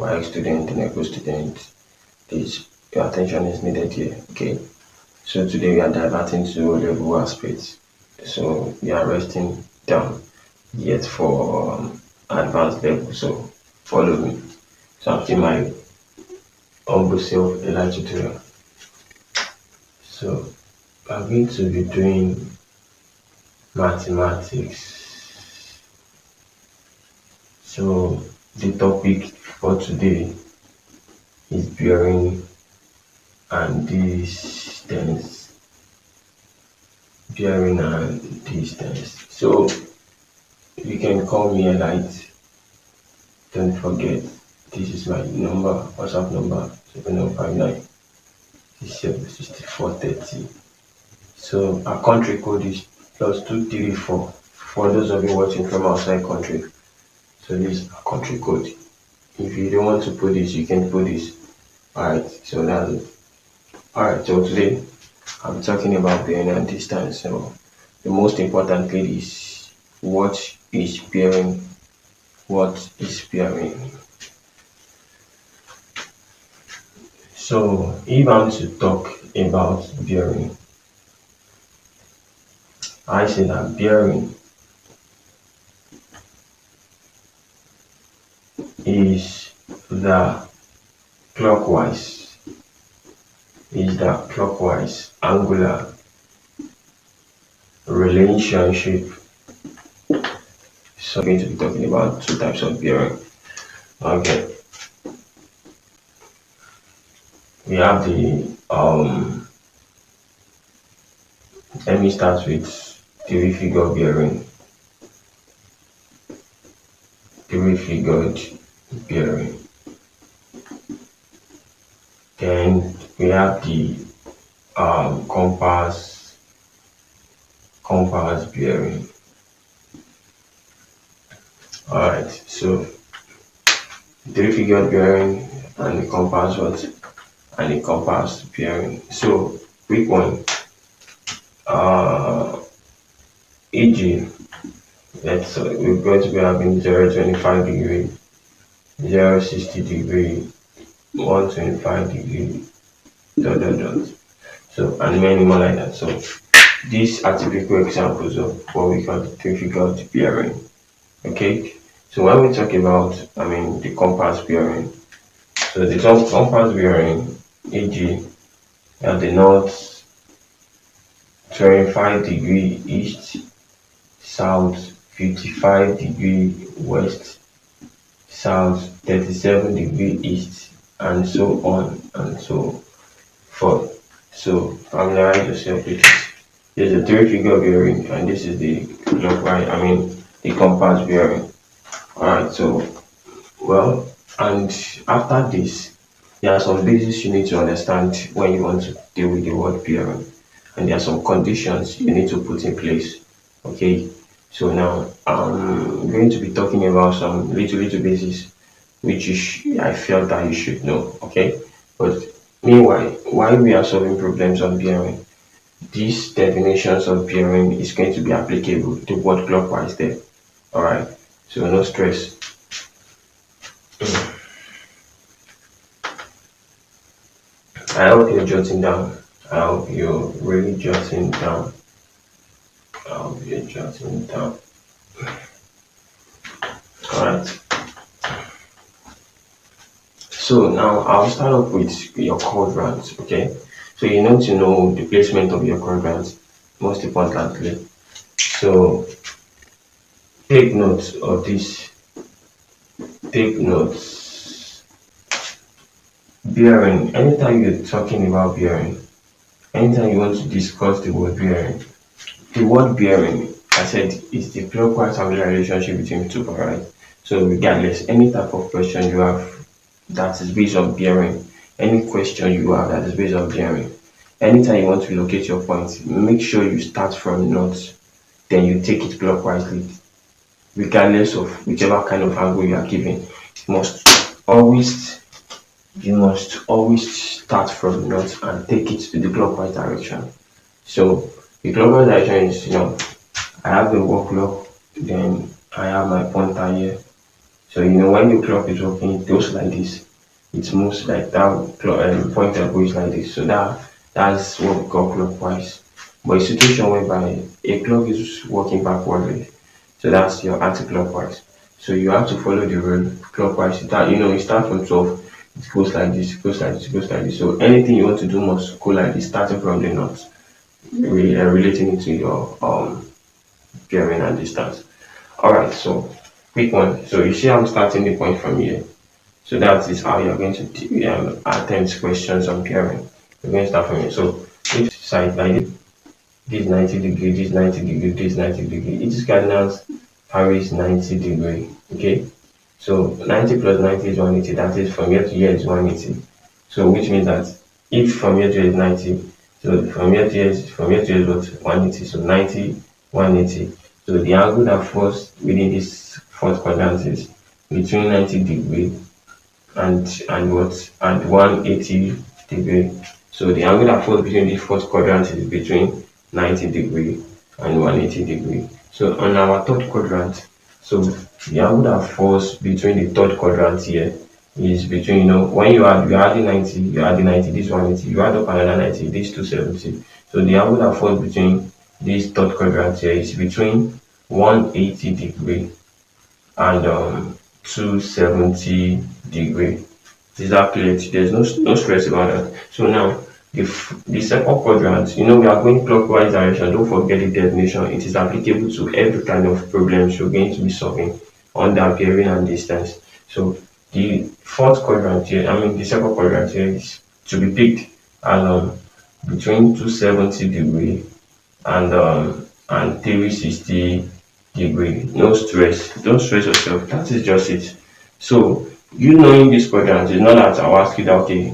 WAEC student, NECO student, please, your attention is needed here. Okay, so today we are diverting to level aspects. So we are resting down yet for advanced level. So follow me. So after my humble self a light tutorial. So I'm going to be doing mathematics. So the topic for today is bearing and distance. Bearing and distance. So you can call me a light. Don't forget, this is my number, WhatsApp number 7059 6430. So our country code is +234 for those of you watching from outside country. So this is our country code. If you don't want to put this, you can put this. Alright, so that's it. Alright, so today I'm talking about bearing and distance. So the most important thing is what is bearing. What is bearing? So if I'm to talk about bearing, I say that bearing is the clockwise angular relationship. So I'm going to be talking about two types of bearing. Okay. We have the let me start with three-figure bearing. Three-figured bearing. Then we have the compass bearing. Alright, so three-figured bearing and the compass bearing. So quick one. E.g., we're going to be having 0.25 degree, 0.60 degree, 125 degree, ... So and many more like that. So these are typical examples of what we call the three-figured bearing. Okay, so when we talk about the compass bearing, so the compass bearing, e.g., at the north 25 degree east, south 55 degree west, south 37 degree east, and so on and so forth. So familiarize yourself with this. This is a three-figure bearing, and this is the the compass bearing. Alright, so and after this, there are some basics you need to understand when you want to deal with the word bearing, and there are some conditions you need to put in place. Okay, so now I'm going to be talking about some little basics which I felt that you should know. Okay, but meanwhile, while we are solving problems on bearing, these definitions of bearing is going to be applicable to word clockwise there. Alright, so no stress. I hope you're jotting down. I hope you're really jotting down. Alright. So now I'll start off with your quadrants. Okay. So you need to know the placement of your quadrants, most importantly. So take note of this. Take notes. Bearing. Anytime you're talking about bearing, anytime you want to discuss the word bearing, I said, is the clockwise angular relationship between two, right? So regardless, any type of question you have that is based on bearing, any question you have that is based on bearing, anytime you want to locate your point, make sure you start from north, then you take it clockwise, regardless of whichever kind of angle you are giving. You must always start from north and take it to the clockwise direction. So the clockwise direction is, I have the work clock, then I have my pointer here. So when the clock is working, it goes like this. It moves like that. Pointer goes like this. So that's what we call clockwise. But a situation whereby a clock is working backwardly, so that's your anti-clockwise. So you have to follow the rule clockwise. You start from 12, it goes like this, it goes like this, it goes like this. So anything you want to do must go like this, starting from the north, relating it to your bearing and distance. Alright, so quick one. So you see I'm starting the point from here. So that is how you're going to attempt questions on bearing. You're going to start from here. So each side like this 90 degree, this 90 degree, this 90 degree. Each cardinal carries 90 degree. Okay. So 90 plus 90 is 180. That is from here to here is 180. So which means that if from here to here is 90, so from here to here is what 180. So 90, 180. So the angle that falls within this fourth quadrant is between 90 degree and 180 degree. So the angle that falls between the fourth quadrant is between 90 degree and 180 degree. So on our third quadrant, so the angle that falls between the third quadrant here is between, when you're adding 90, this 180, you add up another 90, this 270. So the angle that falls between this third quadrant here is between 180 degree and 270 degree. Is that clear? There's no stress about that. So now the second quadrant, we are going clockwise direction. Don't forget the definition. It is applicable to every kind of problems you're going to be solving on that bearing and distance. So the fourth quadrant here, the second quadrant here is to be picked as between 270 degree and 360 degree. No stress. Don't stress yourself. That is just it. So knowing this quadrant is not that I'll ask you that, okay,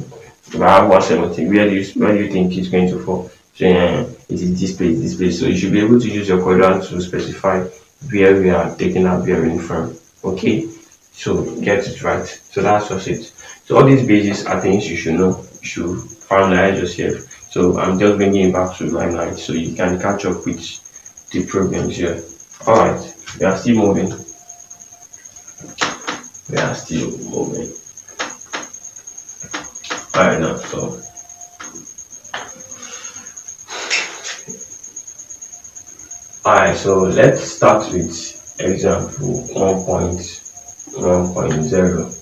if I have 170, where do you think it's going to fall? So it is this place. So you should be able to use your quadrant to specify where we are taking our bearing from. Okay, so get it right. So that's just it. So all these bases are things you should know. You should familiarize yourself. So I'm just bringing it back to limelight so you can catch up with the problems here. Alright, we are still moving. Alright, now so let's start with example 1.1.0.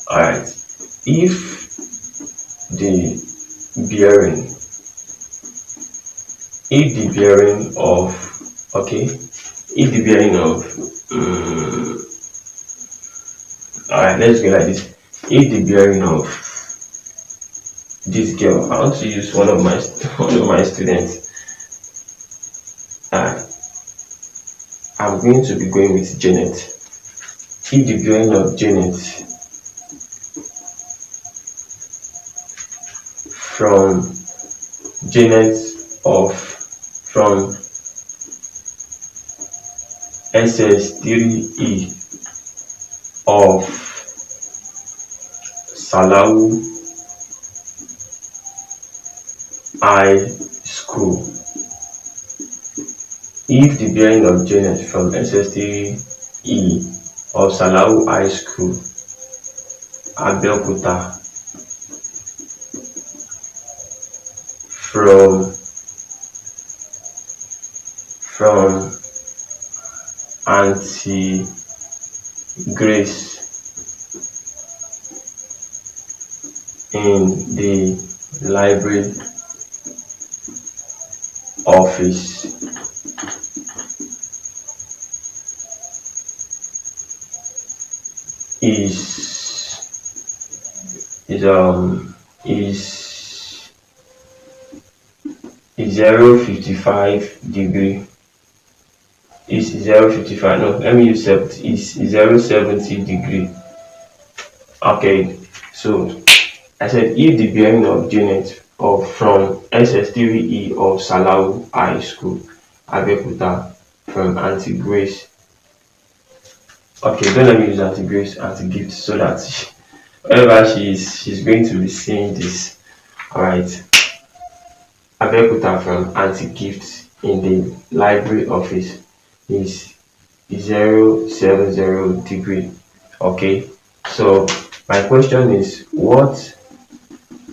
Alright, if the bearing of alright, let's go like this. If the bearing of this girl, I want to use one of my students. I'm going to be going with Janet. If the bearing of Janet from SS3E of Salawu High School. If the bearing of Janet from SS3E of Salawu High School, Abeokuta, from Auntie Grace in the library office is 055 degree. Is 055, no, let me use 70, is 070 degree. Okay, so I said if the bearing of Janet from SS3E of Salawu High School, Abeokuta, from Auntie Grace. Okay, don't let me use Auntie Grace, Auntie Gift, so that whenever she's going to be seeing this. Alright. Abeokuta from Auntie Gift in the library office is 070 degree. Okay, so my question is, what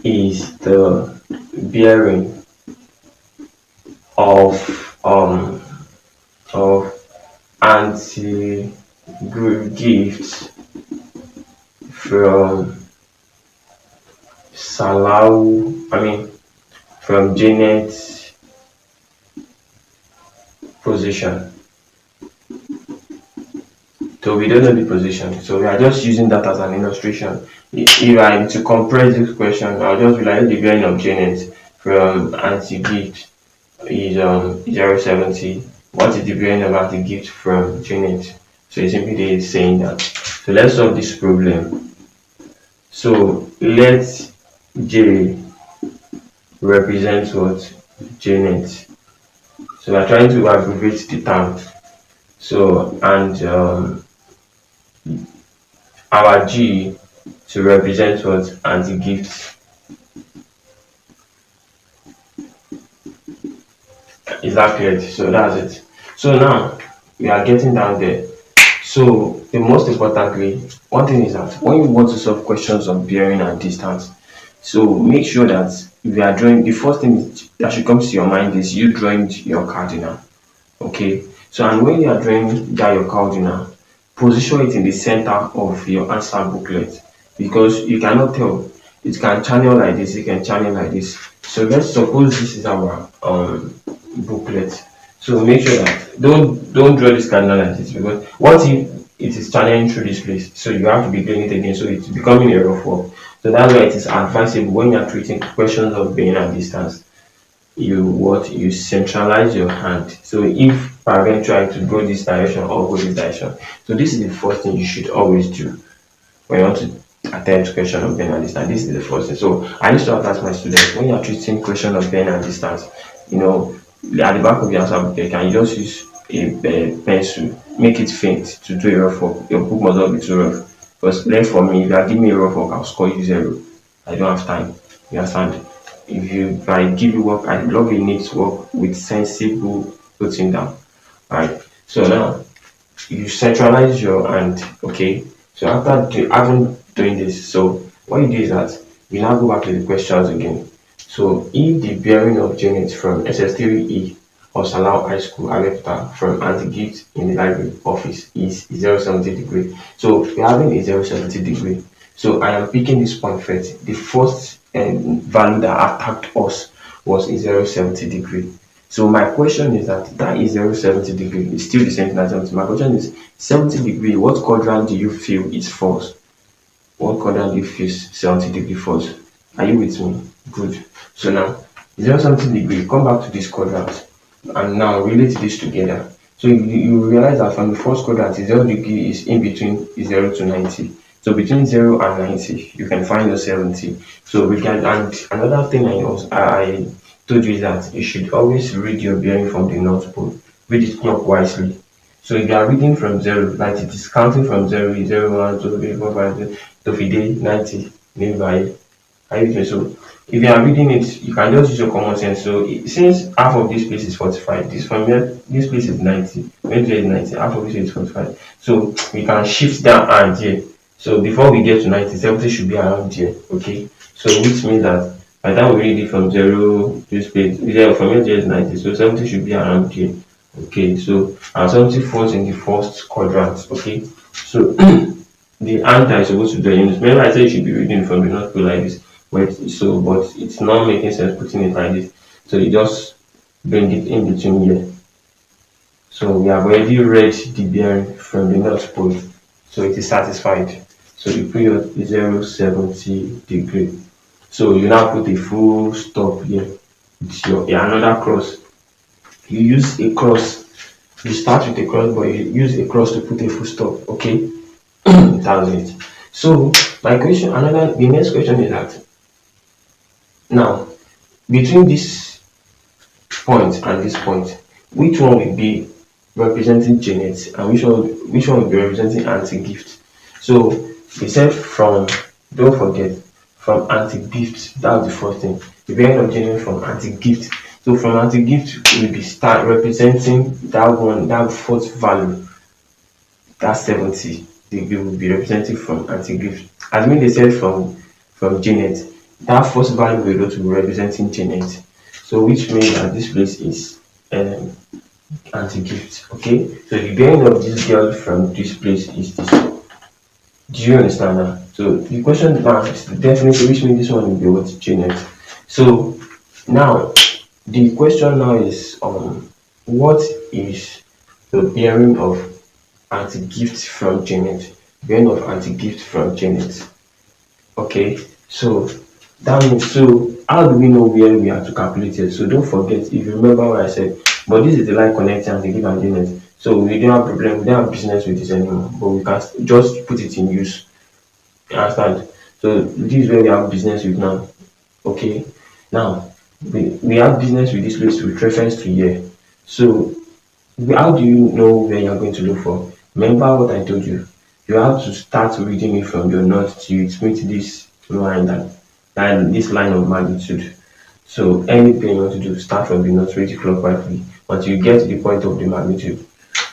is the bearing of of anti gifts from from Janet's position? So we don't know the position, so we are just using that as an illustration. If I am to compress this question, I'll just be like, the bearing of Janet from anti-gift is 0.70. What is the bearing of anti-gift from Janet? So it's simply saying that. So let's solve this problem. So let J represent what? Janet. So we're trying to abbreviate the term. So, and our G to represent what? Anti-gift. Is that clear? So that's it. So now we are getting down there. So the most importantly, one thing is that when you want to solve questions on bearing and distance, so make sure that if you are drawing, the first thing that should come to your mind is you drawing your cardinal. Okay. So, and when you are drawing that your cardinal, position it in the center of your answer booklet, because you cannot tell. It can channel like this, it can channel like this. So let's suppose this is our booklet. So make sure that don't draw this cardinal like this, because what if it is channeling through this place? So you have to be doing it again, so it's becoming a rough work. So that's why it is advisable when you are treating questions of bearing and distance, you centralize your hand. So if parent try to go this direction or go this direction, so this is the first thing you should always do when you want to attempt question of bearing and distance. This is the first thing. So I used to ask my students, when you are treating question of bearing and distance, at the back of your answer book, can you just use a pencil, make it faint to do a rough work. Your book must not be too rough, because then for me, if you are giving me a rough work, I'll score you 0. I don't have time. You understand? If I give you work, I love a neat work with sensible putting down. Alright. So now you centralize your hand. Okay. So after having doing this, so what you do is that you now go back to the questions again. So if the bearing of Janet from SS3E or Salau High School, Abeokuta, from anti-gift in the library office is 0.70 degree. So we're having a 0.70 degree. So I am picking this point first. The first value that attacked us was a 0.70 degree. So my question is that is 0.70 degree. It's still the same thing as 70. My question is 70 degree. What quadrant do you feel it falls? What quadrant do you feel 70 degree falls? Are you with me? Good. So now 0.70 degree. Come back to this quadrant and now relate this together. So you realize that from the first quadrant, 0 degree is in between 0 to 90. So between 0 and 90, you can find your 70. So we can, and another thing I told you is that you should always read your bearing from the North Pole. Read it clockwise. So if you are reading from 0, like it is counting from 0, 1, 2, 3, 4, 5, to fide 90, nearby. So if you are reading it, you can just use your common sense. So since half of this place is 45, this from here, this place is 90, when there is 90, half of this is 45. So we can shift down and here. So before we get to 90, 70 should be around here. Okay. So which means that by the time we read it from 0, this place, from here there is 90. So 70 should be around here. Okay. So and 70 falls in the first quadrant. Okay. So the answer is supposed to be units. Remember I said you should be reading from the North Pole like this. But it's not making sense putting it like this. So you just bring it in between here. So we have already read the bearing from the North Pole. So it is satisfied. So the period is 0.70 degree. So you now put a full stop here. It's another cross. You use a cross. You start with a cross, but you use a cross to put a full stop. Okay, that's it. So my question, the next question is that now between this point and this point, which one will be representing Janet and which one will be representing anti-gift? So we said don't forget, from anti-gift, that's the first thing. The bearing of Janet from anti-gift. So from anti-gift will be start representing that fourth value, that's 70. degree will be represented from anti-gift. Assuming they said from Janet, that first value we wrote will be representing Janet. So which means that this place is um, anti-gift. Okay, so the bearing of this girl from this place is this. Do you understand that? So the question now is definitely, which means this one will be what Janet. So now the question now is what is the bearing of anti-gift from Janet? Bearing of anti-gift from Janet. Okay, so that means, so how do we know where we are to calculate it? So don't forget, if you remember what I said, but this is the line connecting anti-gift and Janet. So we don't have problem, we don't have business with this anymore, but we can just put it in use. You understand? So this is where we have business with now. Okay, now we have business with this place with reference to here. So how do you know where you're going to look for? Remember what I told you. You have to start reading it from your north till it meets this line, that this line of magnitude. So anything you want to do, start from the north, read it clockwise until you get to the point of the magnitude.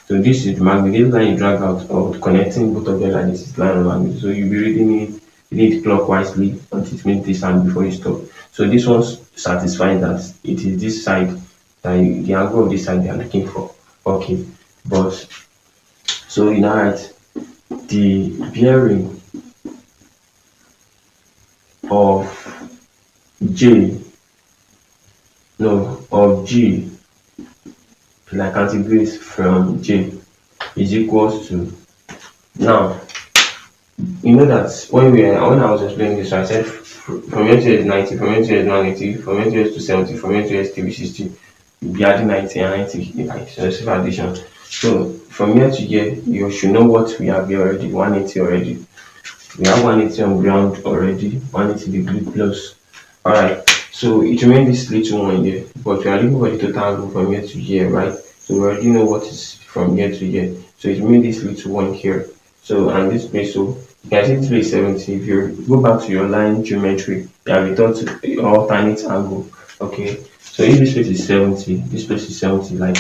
So this is the magnitude. This line you drag out, or connecting both of them like this is line of magnitude. So you'll be reading it clockwise until it meets this line before you stop. So this one satisfies that it is this side, that the angle of this side they are looking for. Okay, but so you now write the bearing of J, no, of G, like anti-grace from J, is equals to, now you know that when I was explaining this, I said from here to here is 90, from here to here is 180, from here to here is 270, from here to here is 360. You'll be adding 90 and 90, like successive addition. So from here to here, you should know what we have here already, 180 already. We have 180 on ground already, 180 degree plus. Alright, so it remains this little one here, but we are looking for the total angle from here to here, right? So we already know what is from here to here. So it remains this little one here. So and this place, so you can see this place 70. If you go back to your line geometry, you have returned to alternate angle. Okay, so if this place is 70, this place is 70, like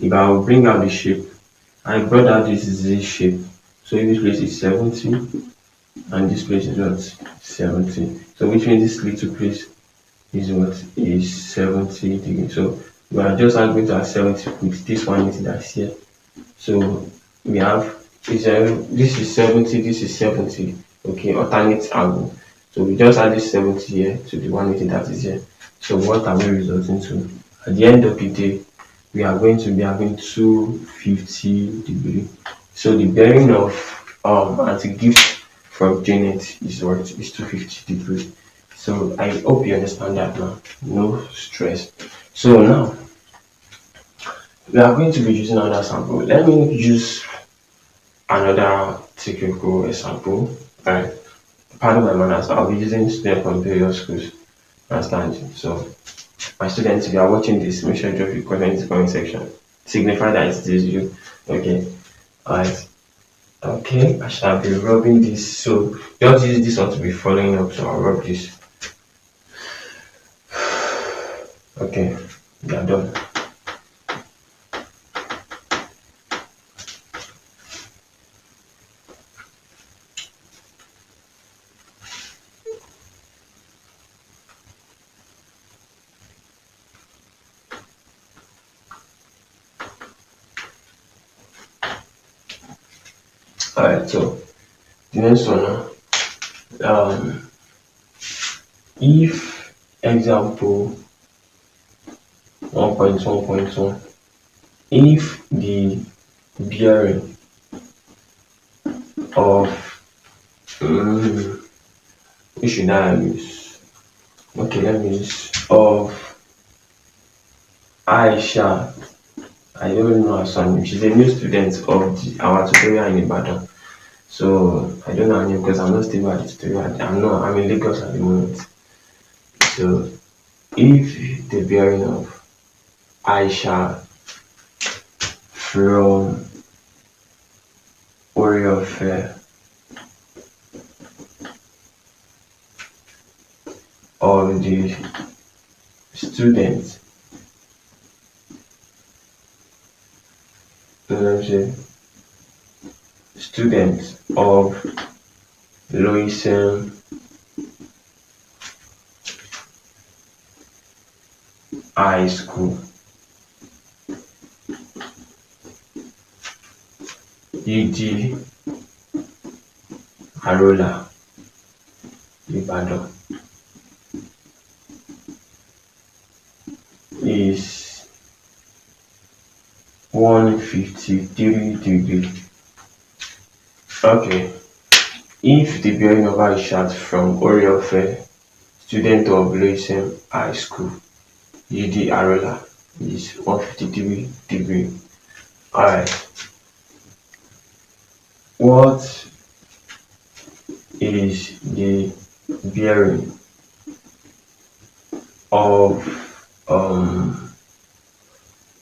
if I will bring out the shape, I brought out this Z shape. So if this place is 70, and this place is what, 70, so which means this little place is what, is 70 degrees. So we are just going to have 70 with this 180 that's here. So we have this is 70, this is 70. Okay, alternate angle. So we just add this 70 here to the 180 that is here. So what are we resulting to? At the end of the day, we are going to be having 250 degree. So the bearing of anti-gift from Janet is what, is 250 degrees. So I hope you understand that now. No stress. So now we are going to be using another sample. Let me use another technical example. Right. Pardon my manners, I'll be using students from various schools. Understand? So my students, if you are watching this, make sure you drop your comment in the comment section. Signify that it is you. Okay. Alright. Okay, I shall be rubbing this. So just use this one to be following up. So I'll rub this. Okay, we are done. Alright, so the next one now. If example 1.1.1, if the bearing of which should I use? Okay, let me use of Aisha. I don't know her son. She's a new student of our tutorial in Ibadan. So I don't know her name because I'm not stable at the tutorial. I'm in Lagos at the moment. So if the bearing of Aisha from Oriofe of the student, let me say students of Loisem High School, UG Arola, Ibadan, is 153 degrees. Okay, if the bearing of Aishat from Oriofe, student of Loisem High School, UD Arola, is 153 degrees. Alright, what is the bearing of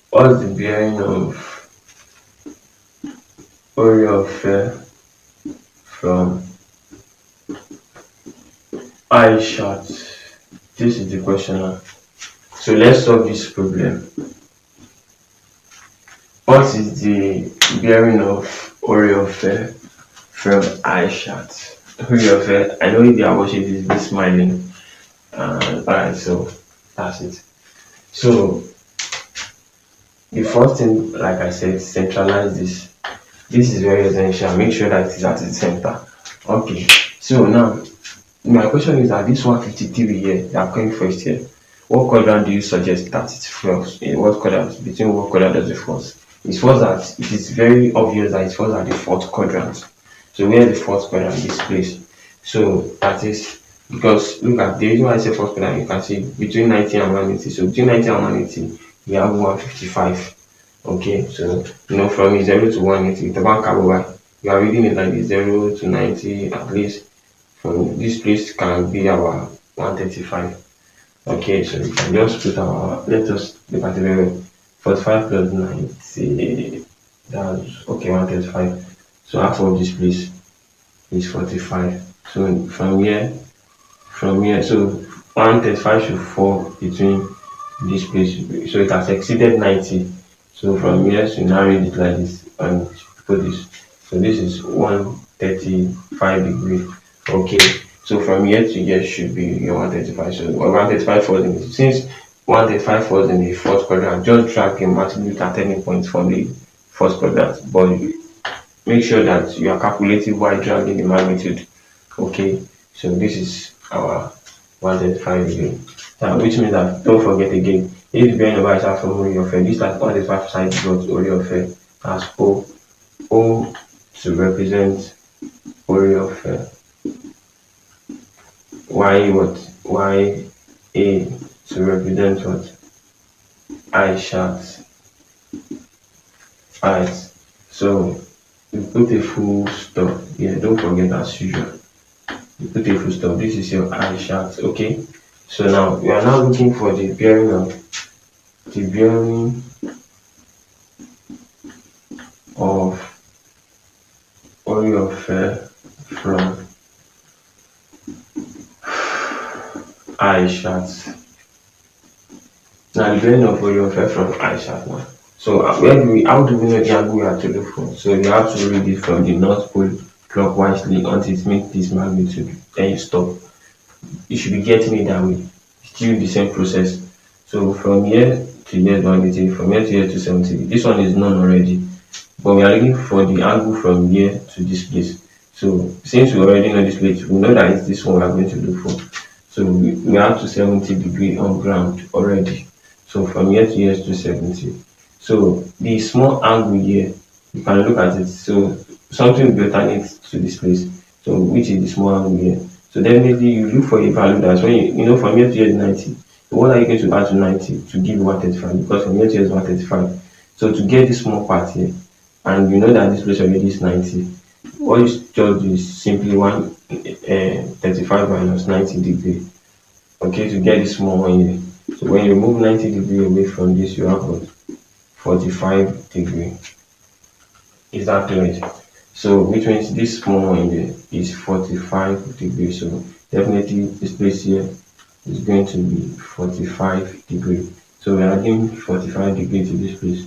what's the bearing of Oriofe from Aishat? This is the question now. So let's solve this problem. What is the bearing of Oriofe from Aishat? Oriofe, I know if you are watching this, be smiling. Alright, so that's it. So the first thing, like I said, centralize this. This is very essential. Make sure that it is at the center. Okay, so now my question is that this 153 here, they are coming first here. What quadrant do you suggest that it falls in? What quadrant? Between what quadrant does it fall? It falls at, it is very obvious that it falls at the fourth quadrant. So where the fourth quadrant is placed. So that is because look at the reason why I say fourth quadrant, you can see between 90 and 180. So between 90 and 180, we have 155. Okay, so from 0 to 180, the bank you are reading it like the 0 to 90 at least. From this place can be our 135. Okay, so we can just put our, let us look at the very 45 plus 90, that's okay, 135. So half of this place is 45. So from here, so 135 should fall between this place. So it has exceeded 90. So from here, so now read it like this and put this. So this is 135 degrees. Okay, so from here to here should be your 135. So 135 falls in, since 135 falls in the fourth quadrant, just drag a multiplicate at any point from the first quadrant, but make sure that you are calculating while dragging the magnitude. Okay, so this is our 135 degrees. Now, which means that don't forget again, if the bearing of Aisha from Oriofe, this that 135 side dot Oriofe as O to represent Oriofe. Y what? Y A to represent what? Aishat. Alright, so you put a full stop here. Don't forget as usual. You put a full stop. This is your Aishat. Okay. So now we are now looking for the bearing of Oriofe from Aishat. Now the bearing of Oriofe from Aishat now. So how do we know the angle we have to look for? So you have to read it from the north pole clockwise until it makes this magnitude. Then you stop. You should be getting it that way. Still the same process. So from here to here 180, from here to here 270. This one is known already, but we are looking for the angle from here to this place. So since we already know this place, we know that it's this one we are going to look for. So we have 270 degrees on ground already. So from here to here is 270. So the small angle here, you can look at it. So something will be alternate to this place. So which is the small angle here. So definitely you look for a value that's when you from here to here is 90. So what are you going to add to 90 to give 135? Because from here to here is 135. So to get this small part here, and you know that this place already is 90, what you just do is simply 135 minus 90 degree. Okay, to get this small one here. So when you move 90 degree away from this, you have what? 45 degree. Is that correct? So which means this small one here is 45 degrees. So definitely this place here is going to be 45 degrees. So we are adding 45 degrees to this place.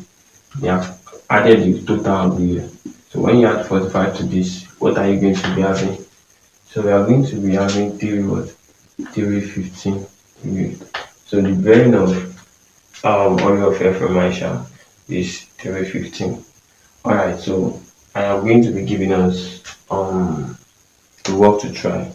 We have added the total angle here. So when you add 45 to this, what are you going to be having? So we are going to be having 3 what? 315 degree. So the bearing of oil of Ephraim is 315. Alright, so I am going to be giving us the work to try.